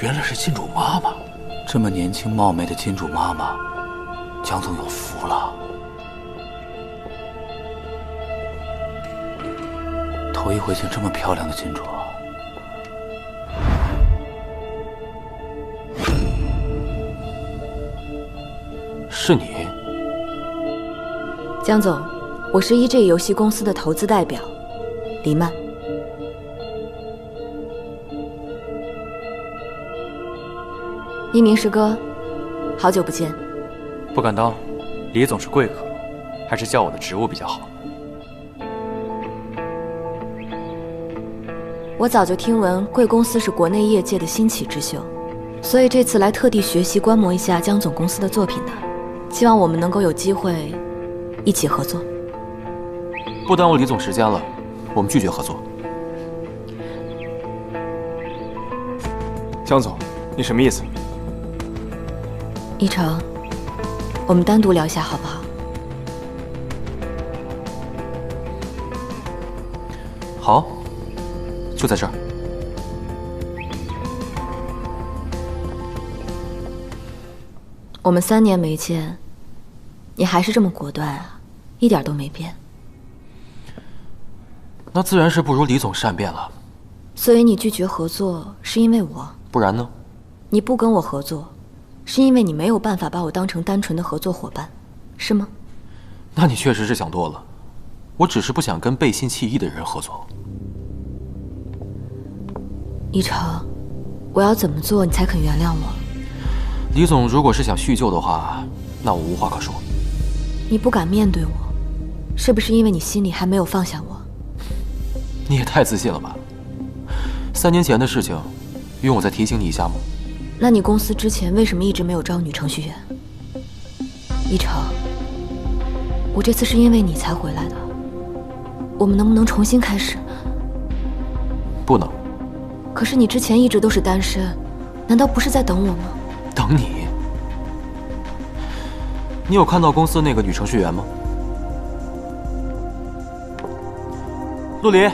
原来是金主妈妈，这么年轻貌美的金主妈妈，江总有福了。头一回见这么漂亮的金主。是你，江总，我是 EG 游戏公司的投资代表，黎曼。一鸣师哥，好久不见。不敢当，李总是贵客，还是叫我的职务比较好。我早就听闻贵公司是国内业界的新起之秀，所以这次来特地学习观摩一下江总公司的作品的，希望我们能够有机会一起合作。不耽误李总时间了，我们拒绝合作。江总，你什么意思？一成，我们单独聊一下好不好？好，就在这儿。我们3年没见，你还是这么果断啊，一点都没变。那自然是不如李总善变了。所以你拒绝合作是因为我？不然呢？你不跟我合作，是因为你没有办法把我当成单纯的合作伙伴，是吗？那你确实是想多了。我只是不想跟背信弃义的人合作。一成，我要怎么做你才肯原谅我？李总如果是想叙旧的话，那我无话可说。你不敢面对我，是不是因为你心里还没有放下我？你也太自信了吧！3年前的事情，用我再提醒你一下吗？那你公司之前为什么一直没有招女程序员？一成，我这次是因为你才回来的，我们能不能重新开始？不能。可是你之前一直都是单身，难道不是在等我吗？等你？你有看到公司那个女程序员吗？陆离。